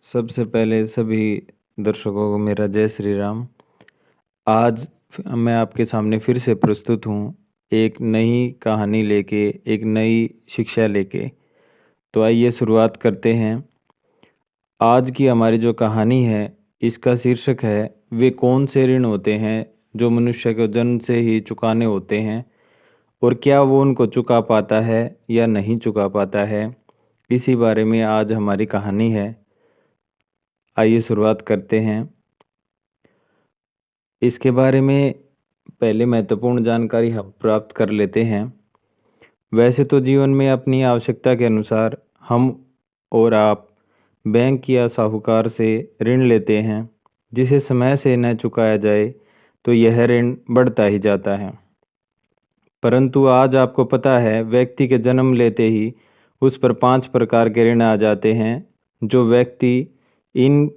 सबसे पहले सभी दर्शकों को मेरा जय श्री राम। आज मैं आपके सामने फिर से प्रस्तुत हूँ एक नई कहानी लेके, एक नई शिक्षा लेके। तो आइए शुरुआत करते हैं। आज की हमारी जो कहानी है इसका शीर्षक है वे कौन से ऋण होते हैं जो मनुष्य को जन्म से ही चुकाने होते हैं और क्या वो उनको चुका पाता है या नहीं चुका पाता है। इसी बारे में आज हमारी कहानी है। आइए शुरुआत करते हैं। इसके बारे में पहले महत्वपूर्ण जानकारी हम प्राप्त कर लेते हैं। वैसे तो जीवन में अपनी आवश्यकता के अनुसार हम और आप बैंक या साहूकार से ऋण लेते हैं, जिसे समय से न चुकाया जाए तो यह ऋण बढ़ता ही जाता है। परंतु आज आपको पता है व्यक्ति के जन्म लेते ही उस पर 5 प्रकार के ऋण आ जाते हैं। जो व्यक्ति इन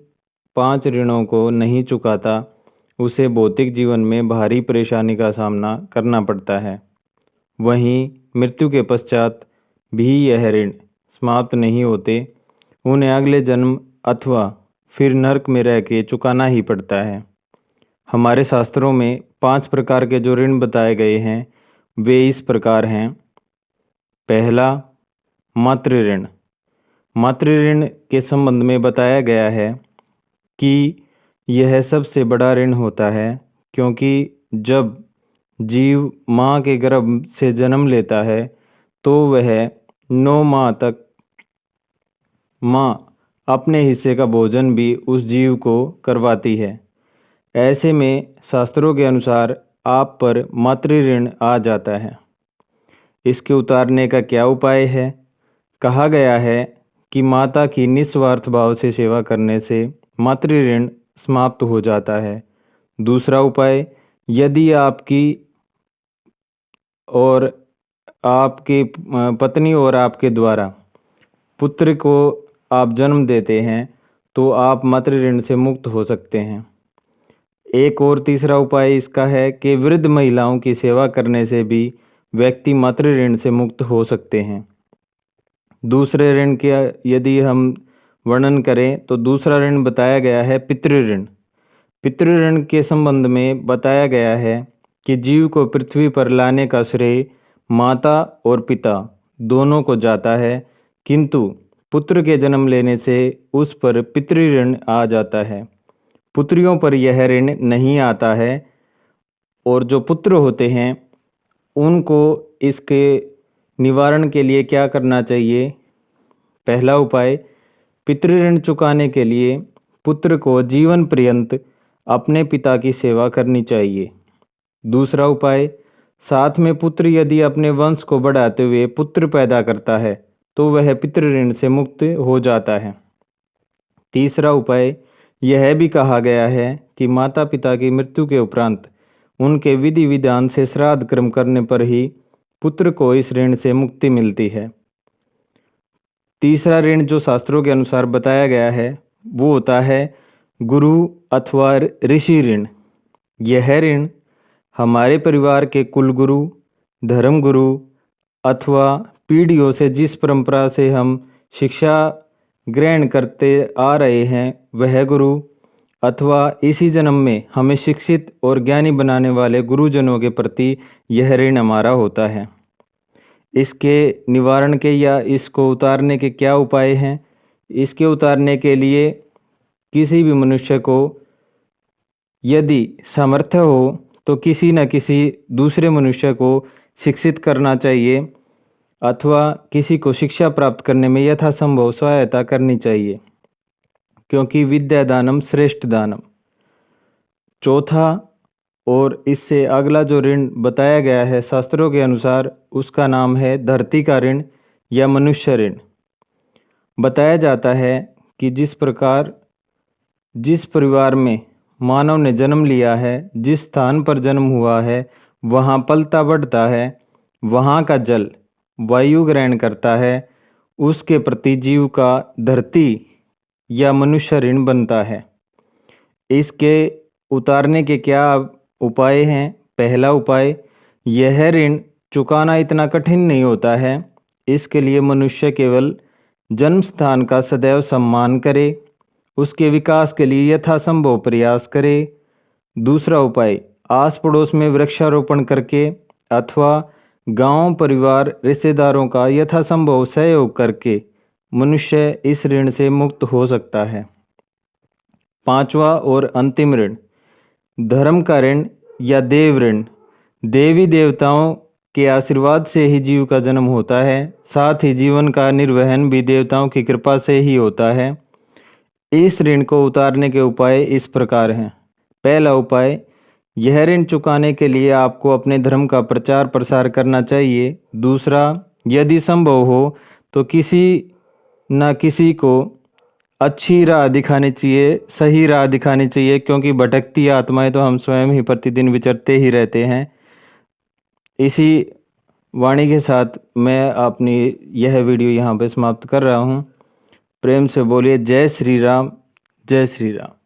5 ऋणों को नहीं चुकाता उसे भौतिक जीवन में भारी परेशानी का सामना करना पड़ता है। वहीं मृत्यु के पश्चात भी यह ऋण समाप्त नहीं होते, उन्हें अगले जन्म अथवा फिर नरक में रह के चुकाना ही पड़ता है। हमारे शास्त्रों में 5 प्रकार के जो ऋण बताए गए हैं वे इस प्रकार हैं। पहला, मातृ ऋण। मातृ ऋण के संबंध में बताया गया है कि यह सबसे बड़ा ऋण होता है, क्योंकि जब जीव माँ के गर्भ से जन्म लेता है तो वह 9 माह तक माँ अपने हिस्से का भोजन भी उस जीव को करवाती है। ऐसे में शास्त्रों के अनुसार आप पर मातृ ऋण आ जाता है। इसके उतारने का क्या उपाय है? कहा गया है कि माता की निस्वार्थ भाव से सेवा करने से मातृ ऋण समाप्त हो जाता है। दूसरा उपाय, यदि आपकी और आपके पत्नी और आपके द्वारा पुत्र को आप जन्म देते हैं तो आप मातृ ऋण से मुक्त हो सकते हैं। एक और तीसरा उपाय इसका है कि वृद्ध महिलाओं की सेवा करने से भी व्यक्ति मातृ ऋण से मुक्त हो सकते हैं। दूसरे ऋण के यदि हम वर्णन करें तो दूसरा ऋण बताया गया है पितृ ऋण। पितृ ऋण के संबंध में बताया गया है कि जीव को पृथ्वी पर लाने का श्रेय माता और पिता दोनों को जाता है, किंतु पुत्र के जन्म लेने से उस पर पितृ ऋण आ जाता है। पुत्रियों पर यह ऋण नहीं आता है और जो पुत्र होते हैं उनको इसके निवारण के लिए क्या करना चाहिए? पहला उपाय, पितृ ऋण चुकाने के लिए पुत्र को जीवन पर्यंत अपने पिता की सेवा करनी चाहिए। दूसरा उपाय, साथ में पुत्र यदि अपने वंश को बढ़ाते हुए पुत्र पैदा करता है तो वह पितृ ऋण से मुक्त हो जाता है। तीसरा उपाय, यह भी कहा गया है कि माता पिता की मृत्यु के उपरांत उनके विधि विधान से श्राद्ध कर्म करने पर ही पुत्र को इस ऋण से मुक्ति मिलती है। तीसरा ऋण जो शास्त्रों के अनुसार बताया गया है वो होता है गुरु अथवा ऋषि ऋण। यह ऋण हमारे परिवार के कुल गुरु, धर्म गुरु अथवा पीढ़ियों से जिस परंपरा से हम शिक्षा ग्रहण करते आ रहे हैं वह गुरु अथवा इसी जन्म में हमें शिक्षित और ज्ञानी बनाने वाले गुरुजनों के प्रति यह ऋण हमारा होता है। इसके निवारण के या इसको उतारने के क्या उपाय हैं? इसके उतारने के लिए किसी भी मनुष्य को यदि सामर्थ्य हो तो किसी न किसी दूसरे मनुष्य को शिक्षित करना चाहिए अथवा किसी को शिक्षा प्राप्त करने में यथासंभव सहायता करनी चाहिए, क्योंकि विद्या दानम श्रेष्ठ दानम। चौथा और इससे अगला जो ऋण बताया गया है शास्त्रों के अनुसार उसका नाम है धरती का ऋण या मनुष्य ऋण। बताया जाता है कि जिस प्रकार जिस परिवार में मानव ने जन्म लिया है, जिस स्थान पर जन्म हुआ है, वहाँ पलता बढ़ता है, वहाँ का जल वायु ग्रहण करता है, उसके प्रति जीव का धरती या मनुष्य ऋण बनता है। इसके उतारने के क्या उपाय हैं? पहला उपाय, यह ऋण चुकाना इतना कठिन नहीं होता है। इसके लिए मनुष्य केवल जन्म स्थान का सदैव सम्मान करे उसके विकास के लिए यथासंभव प्रयास करें। दूसरा उपाय, आस पड़ोस में वृक्षारोपण करके अथवा गांव, परिवार, रिश्तेदारों का यथासंभव सहयोग करके मनुष्य इस ऋण से मुक्त हो सकता है। पांचवा और अंतिम ऋण, धर्म का ऋण या देव ऋण। देवी देवताओं के आशीर्वाद से ही जीव का जन्म होता है, साथ ही जीवन का निर्वहन भी देवताओं की कृपा से ही होता है। इस ऋण को उतारने के उपाय इस प्रकार हैं। पहला उपाय, यह ऋण चुकाने के लिए आपको अपने धर्म का प्रचार प्रसार करना चाहिए। दूसरा, यदि संभव हो तो किसी न किसी को अच्छी राह दिखानी चाहिए, सही राह दिखानी चाहिए, क्योंकि भटकती आत्माएं तो हम स्वयं ही प्रतिदिन विचरते ही रहते हैं। इसी वाणी के साथ मैं अपनी यह वीडियो यहाँ पे समाप्त कर रहा हूँ। प्रेम से बोलिए जय श्री राम, जय श्री राम।